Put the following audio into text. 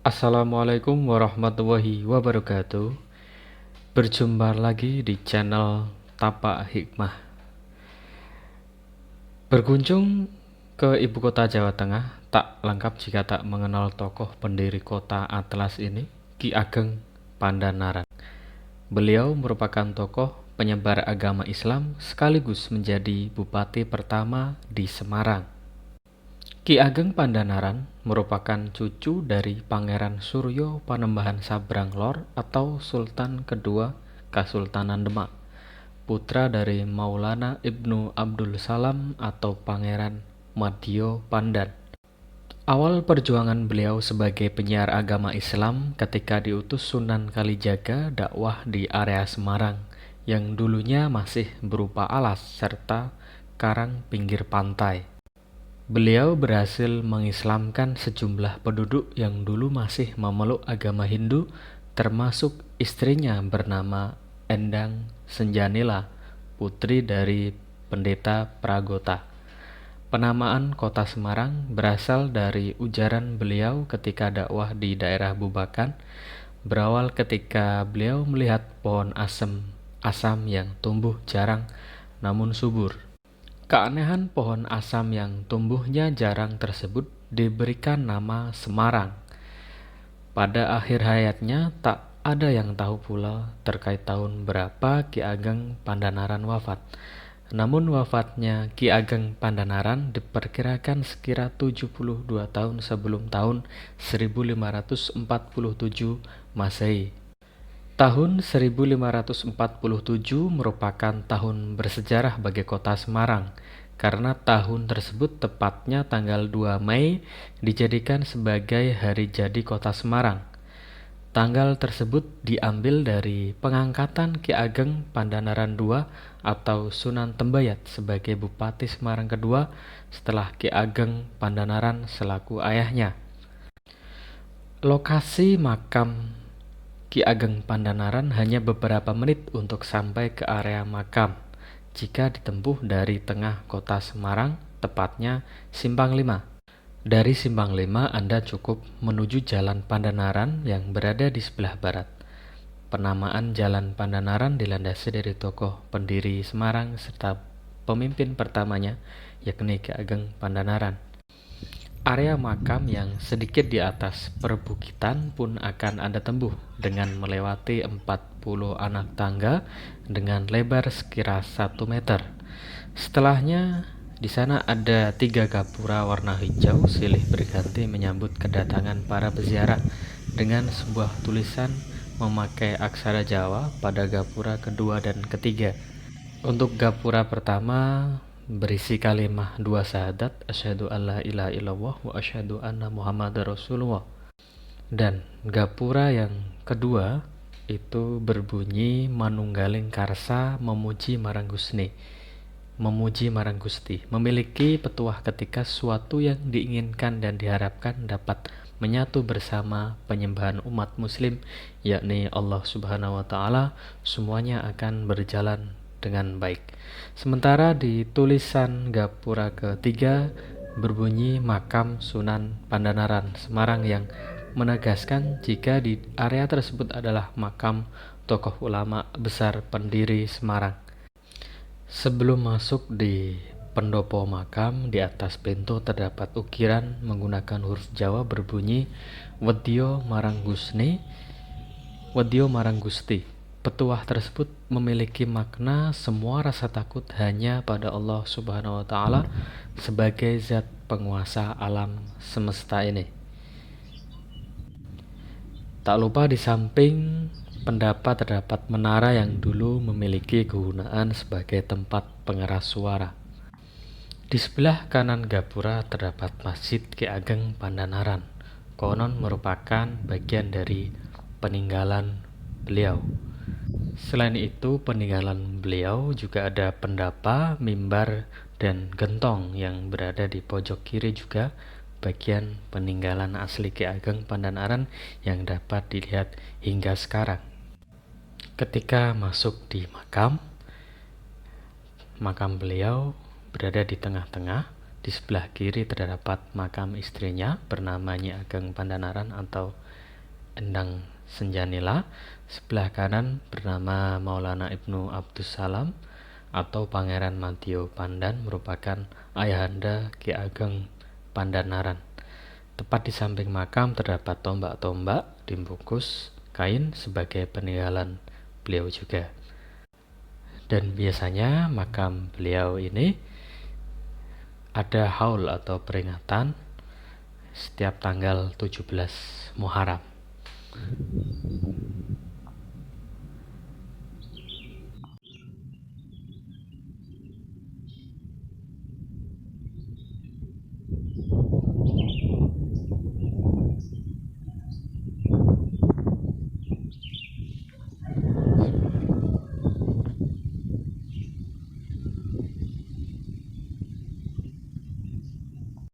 Assalamualaikum warahmatullahi wabarakatuh. Berjumpa lagi di channel Tapak Hikmah. Berkunjung ke ibu kota Jawa Tengah tak lengkap jika tak mengenal tokoh pendiri kota Atlas ini, Ki Ageng Pandanaran. Beliau merupakan tokoh penyebar agama Islam sekaligus menjadi bupati pertama di Semarang. Ki Ageng Pandanaran merupakan cucu dari Pangeran Suryo Panembahan Sabrang Lor atau Sultan kedua Kasultanan Demak, putra dari Maulana Ibnu Abdul Salam atau Pangeran Madyo Pandan. Awal perjuangan beliau sebagai penyiar agama Islam ketika diutus Sunan Kalijaga dakwah di area Semarang yang dulunya masih berupa alas serta karang pinggir pantai. Beliau berhasil mengislamkan sejumlah penduduk yang dulu masih memeluk agama Hindu, termasuk istrinya bernama Endang Senjanila, putri dari pendeta Pragota. Penamaan kota Semarang berasal dari ujaran beliau ketika dakwah di daerah Bubakan, berawal ketika beliau melihat pohon asam yang tumbuh jarang namun subur. Keanehan pohon asam yang tumbuhnya jarang tersebut diberikan nama Semarang. Pada akhir hayatnya tak ada yang tahu pula terkait tahun berapa Ki Ageng Pandanaran wafat. Namun wafatnya Ki Ageng Pandanaran diperkirakan sekira 72 tahun sebelum tahun 1547 Masehi. Tahun 1547 merupakan tahun bersejarah bagi kota Semarang, karena tahun tersebut tepatnya tanggal 2 Mei dijadikan sebagai hari jadi kota Semarang. Tanggal tersebut diambil dari pengangkatan Ki Ageng Pandanaran II atau Sunan Tembayat sebagai Bupati Semarang kedua setelah Ki Ageng Pandanaran selaku ayahnya. Lokasi makam Ki Ageng Pandanaran hanya beberapa menit untuk sampai ke area makam jika ditempuh dari tengah kota Semarang, tepatnya Simpang 5. Dari Simpang 5 Anda cukup menuju Jalan Pandanaran yang berada di sebelah barat. Penamaan Jalan Pandanaran dilandasi dari tokoh pendiri Semarang serta pemimpin pertamanya, yakni Ki Ageng Pandanaran. Area makam yang sedikit di atas perbukitan pun akan Anda tempuh dengan melewati 40 anak tangga dengan lebar sekira 1 meter. Setelahnya, di sana ada 3 gapura warna hijau silih berganti menyambut kedatangan para peziarah dengan sebuah tulisan memakai aksara Jawa pada gapura kedua dan ketiga. Untuk gapura pertama berisi kalimat 2 syahadat, asyhadu alla ilaha illallah wa asyhadu anna muhammadar rasulullah. Dan gapura yang kedua itu berbunyi manunggaling karsa memuji marang Gusti, memiliki petuah ketika sesuatu yang diinginkan dan diharapkan dapat menyatu bersama penyembahan umat muslim, yakni Allah Subhanahu wa taala, semuanya akan berjalan dengan baik. Sementara di tulisan gapura ketiga berbunyi makam Sunan Pandanaran Semarang yang menegaskan jika di area tersebut adalah makam tokoh ulama besar pendiri Semarang. Sebelum masuk di pendopo makam, di atas pintu terdapat ukiran menggunakan huruf Jawa berbunyi Wedya marang Gusti. Petuah tersebut memiliki makna semua rasa takut hanya pada Allah Subhanahu wa taala sebagai zat penguasa alam semesta ini. Tak lupa di samping pendapat terdapat menara yang dulu memiliki kegunaan sebagai tempat pengeras suara. Di sebelah kanan gapura terdapat Masjid Ki Ageng Pandanaran. Konon merupakan bagian dari peninggalan beliau. Selain itu, peninggalan beliau juga ada pendapa, mimbar, dan gentong yang berada di pojok kiri juga bagian peninggalan asli Ki Ageng Pandanaran yang dapat dilihat hingga sekarang. Ketika masuk di makam beliau berada di tengah-tengah. Di sebelah kiri terdapat makam istrinya bernama Nyi Ageng Pandanaran atau Endang Senjanila. Sebelah kanan bernama Maulana Ibnu Abdussalam atau Pangeran Mantio Pandan, merupakan ayahanda Ki Ageng Pandanaran. Tepat di samping makam terdapat tombak-tombak dibungkus kain sebagai peninggalan beliau juga. Dan biasanya makam beliau ini ada haul atau peringatan setiap tanggal 17 Muharram.